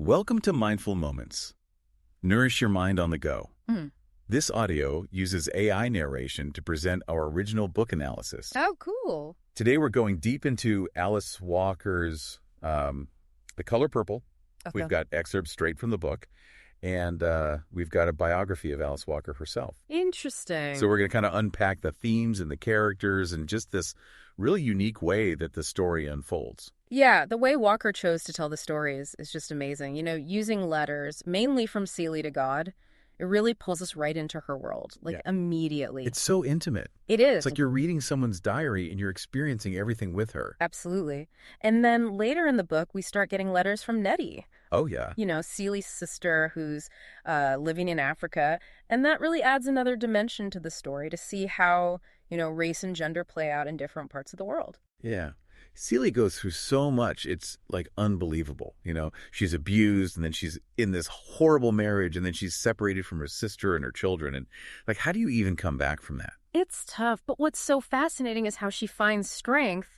Welcome to Mindful Moments. Nourish your mind on the go. This audio uses AI narration to present our original book analysis. Oh, cool. Today we're going deep into Alice Walker's The Color Purple. Okay. We've got excerpts straight from the book, and we've got a biography of Alice Walker herself. Interesting. So we're going to kind of unpack the themes and the characters and just this really unique way that the story unfolds. Yeah, the way Walker chose to tell the stories is just amazing. You know, using letters, mainly from Celie to God, it really pulls us right into her world, immediately. It's so intimate. It is. It's like you're reading someone's diary and you're experiencing everything with her. Absolutely. And then later in the book, we start getting letters from Nettie. Oh, yeah. You know, Celie's sister who's living in Africa. And that really adds another dimension to the story to see how, you know, race and gender play out in different parts of the world. Yeah. Celie goes through so much. It's like unbelievable. You know, she's abused and then she's in this horrible marriage and then she's separated from her sister and her children. And like, how do you even come back from that? It's tough. But what's so fascinating is how she finds strength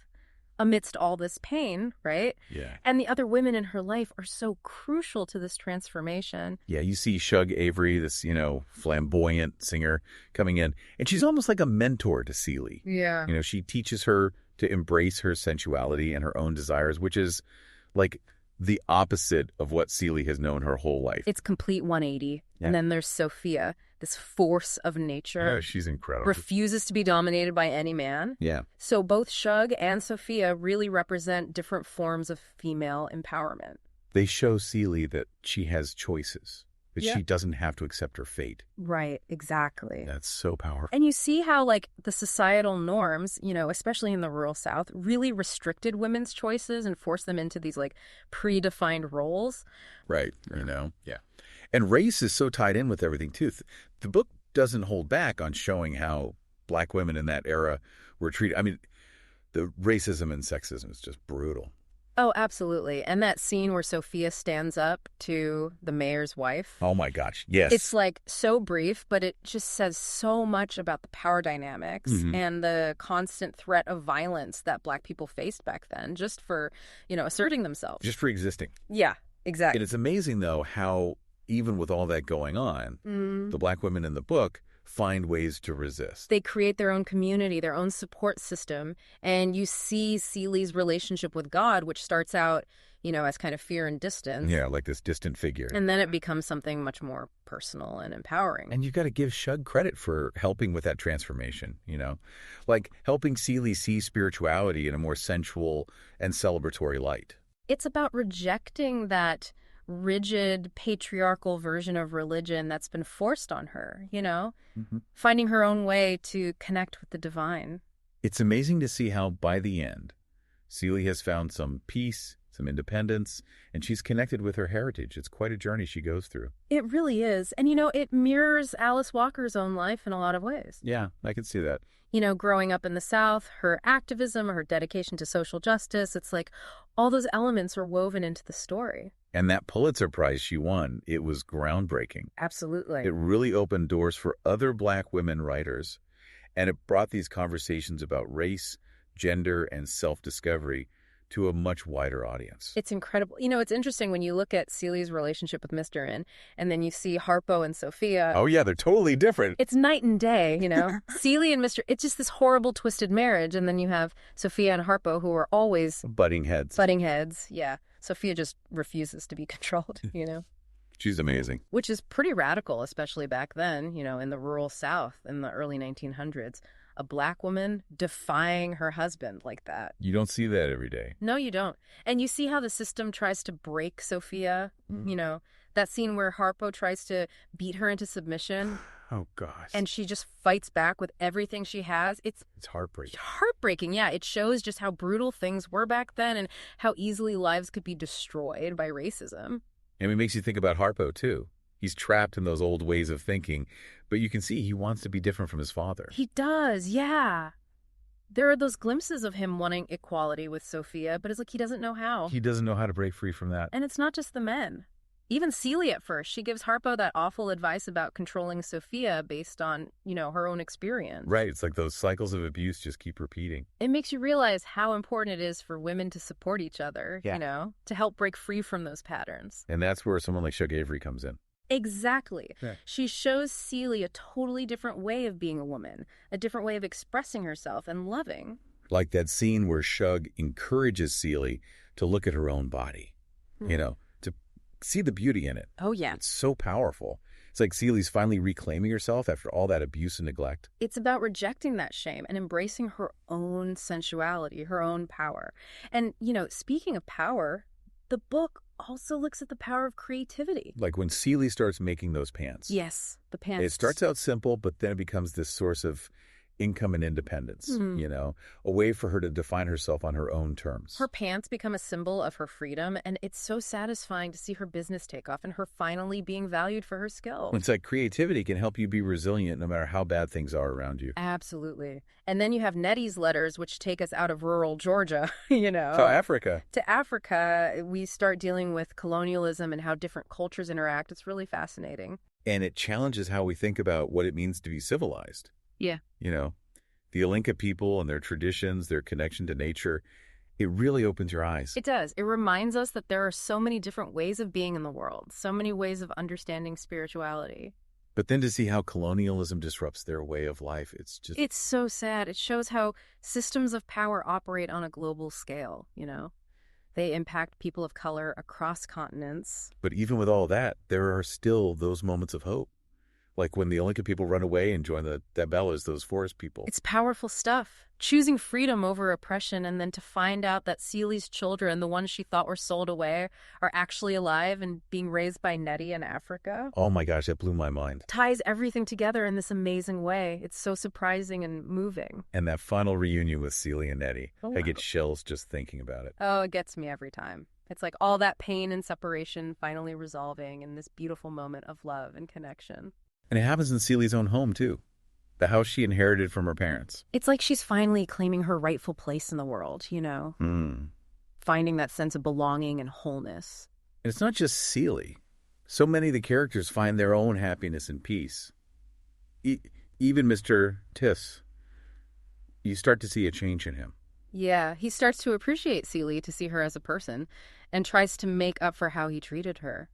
amidst all this pain, right? Yeah. And the other women in her life are so crucial to this transformation. Yeah, you see Shug Avery, this, you know, flamboyant singer coming in, and she's almost like a mentor to Celie. Yeah. You know, she teaches her to embrace her sensuality and her own desires, which is like the opposite of what Celie has known her whole life. It's complete 180. Yeah. And then there's Sophia, this force of nature. Yeah, she's incredible. Refuses to be dominated by any man. Yeah. So both Shug and Sophia really represent different forms of female empowerment. They show Celie that she has choices, that Yeah. she doesn't have to accept her fate. Right, exactly. That's so powerful. And you see how, like, the societal norms, you know, especially in the rural South, really restricted women's choices and forced them into these, like, predefined roles. Right, you know, yeah. And race is so tied in with everything, too. The book doesn't hold back on showing how Black women in that era were treated. I mean, the racism and sexism is just brutal. Oh, absolutely. And that scene where Sophia stands up to the mayor's wife. Oh, my gosh, yes. It's, like, so brief, but it just says so much about the power dynamics and the constant threat of violence that Black people faced back then just for, you know, asserting themselves. Just for existing. Yeah, exactly. And it's amazing, though, how even with all that going on, the Black women in the book find ways to resist. They create their own community, their own support system. And you see Celie's relationship with God, which starts out, you know, as kind of fear and distance. Yeah, like this distant figure. And then it becomes something much more personal and empowering. And you've got to give Shug credit for helping with that transformation, you know? Like helping Celie see spirituality in a more sensual and celebratory light. It's about rejecting that rigid patriarchal version of religion that's been forced on her, you know, finding her own way to connect with the divine. It's amazing to see how by the end, Celie has found some peace, some independence, and she's connected with her heritage. It's quite a journey she goes through. It really is. And, you know, it mirrors Alice Walker's own life in a lot of ways. Yeah, I can see that. You know, growing up in the South, her activism, her dedication to social justice, it's like all those elements are woven into the story. And that Pulitzer Prize she won, it was groundbreaking. Absolutely. It really opened doors for other Black women writers, and it brought these conversations about race, gender, and self-discovery to a much wider audience. It's incredible. You know, it's interesting when you look at Celie's relationship with Mr. In, and then you see Harpo and Sophia. Oh, yeah, they're totally different. It's night and day, you know. Celie and Mr. It's just this horrible, twisted marriage. And then you have Sophia and Harpo, who are always Butting heads. Butting heads, yeah. Sophia just refuses to be controlled, you know. She's amazing. Which is pretty radical, especially back then, you know, in the rural South in the early 1900s. A Black woman defying her husband like that. You don't see that every day. No, you don't. And you see how the system tries to break Sophia, you know, that scene where Harpo tries to beat her into submission. Oh, gosh. And she just fights back with everything she has. It's heartbreaking. Heartbreaking, yeah. It shows just how brutal things were back then and how easily lives could be destroyed by racism. And it makes you think about Harpo, too. He's trapped in those old ways of thinking, but you can see he wants to be different from his father. He does, yeah. There are those glimpses of him wanting equality with Sophia, but it's like he doesn't know how. He doesn't know how to break free from that. And it's not just the men. Even Celie at first, she gives Harpo that awful advice about controlling Sophia based on, her own experience. Right. It's like those cycles of abuse just keep repeating. It makes you realize how important it is for women to support each other, Yeah. to help break free from those patterns. And that's where someone like Shug Avery comes in. Exactly. Yeah. She shows Celie a totally different way of being a woman, a different way of expressing herself and loving. Like that scene where Shug encourages Celie to look at her own body, to see the beauty in it. Oh, yeah. It's so powerful. It's like Celie's finally reclaiming herself after all that abuse and neglect. It's about rejecting that shame and embracing her own sensuality, her own power. And, speaking of power, the book also looks at the power of creativity. Like when Celie starts making those pants. Yes, the pants. It starts out simple, but then it becomes this source of income and independence, a way for her to define herself on her own terms. Her pants become a symbol of her freedom, and it's so satisfying to see her business take off and her finally being valued for her skill. It's like creativity can help you be resilient no matter how bad things are around you. Absolutely. And then you have Nettie's letters, which take us out of rural Georgia, To Africa. To Africa, we start dealing with colonialism and how different cultures interact. It's really fascinating. And it challenges how we think about what it means to be civilized. Yeah. The Olinka people and their traditions, their connection to nature, it really opens your eyes. It does. It reminds us that there are so many different ways of being in the world, so many ways of understanding spirituality. But then to see how colonialism disrupts their way of life, It's so sad. It shows how systems of power operate on a global scale, They impact people of color across continents. But even with all that, there are still those moments of hope. Like when the Olinka people run away and join the Dabellas, those forest people. It's powerful stuff. Choosing freedom over oppression, and then to find out that Celie's children, the ones she thought were sold away, are actually alive and being raised by Nettie in Africa. Oh my gosh, that blew my mind. Ties everything together in this amazing way. It's so surprising and moving. And that final reunion with Celie and Nettie. Oh. I get chills just thinking about it. Oh, it gets me every time. It's like all that pain and separation finally resolving in this beautiful moment of love and connection. And it happens in Celie's own home, too. The house she inherited from her parents. It's like she's finally claiming her rightful place in the world, Finding that sense of belonging and wholeness. And it's not just Celie. So many of the characters find their own happiness and peace. Even Mr. Tiss. You start to see a change in him. Yeah, he starts to appreciate Celie, to see her as a person, and tries to make up for how he treated her.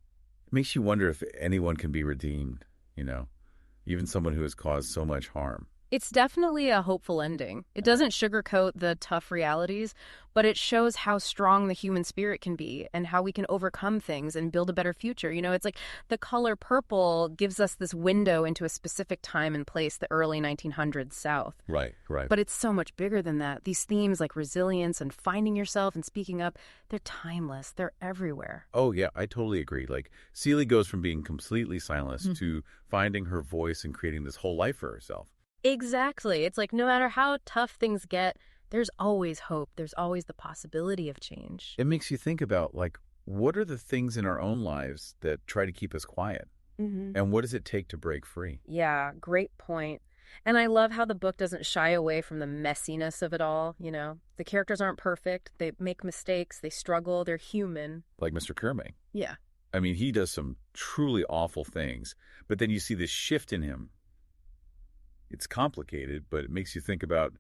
It makes you wonder if anyone can be redeemed. Even someone who has caused so much harm. It's definitely a hopeful ending. It doesn't sugarcoat the tough realities, but it shows how strong the human spirit can be and how we can overcome things and build a better future. It's like The Color Purple gives us this window into a specific time and place, the early 1900s South. Right. But it's so much bigger than that. These themes like resilience and finding yourself and speaking up, they're timeless. They're everywhere. Oh, yeah, I totally agree. Like, Celie goes from being completely silenced to finding her voice and creating this whole life for herself. Exactly. It's like no matter how tough things get, there's always hope. There's always the possibility of change. It makes you think about, what are the things in our own lives that try to keep us quiet? And what does it take to break free? Yeah, great point. And I love how the book doesn't shy away from the messiness of it all, The characters aren't perfect. They make mistakes. They struggle. They're human. Like Mr. Kerming. Yeah. I mean, he does some truly awful things, but then you see this shift in him. It's complicated, but it makes you think about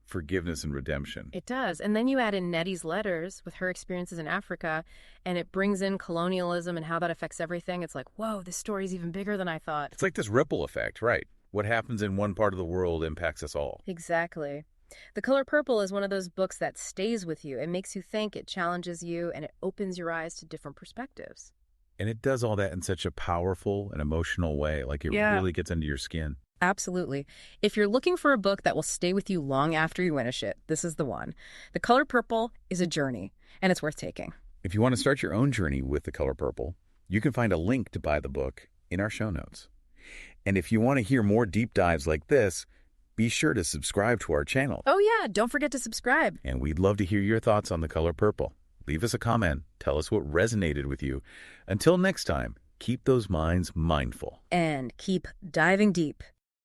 forgiveness and redemption. It does. And then you add in Nettie's letters with her experiences in Africa, and it brings in colonialism and how that affects everything. It's like, whoa, this story's even bigger than I thought. It's like this ripple effect, right? What happens in one part of the world impacts us all. Exactly. The Color Purple is one of those books that stays with you. It makes you think, it challenges you, and it opens your eyes to different perspectives. And it does all that in such a powerful and emotional way. Like it really gets under your skin. Absolutely. If you're looking for a book that will stay with you long after you finish it, this is the one. The Color Purple is a journey, and it's worth taking. If you want to start your own journey with The Color Purple, you can find a link to buy the book in our show notes. And if you want to hear more deep dives like this, be sure to subscribe to our channel. Oh yeah, don't forget to subscribe. And we'd love to hear your thoughts on The Color Purple. Leave us a comment. Tell us what resonated with you. Until next time, keep those minds mindful. And keep diving deep.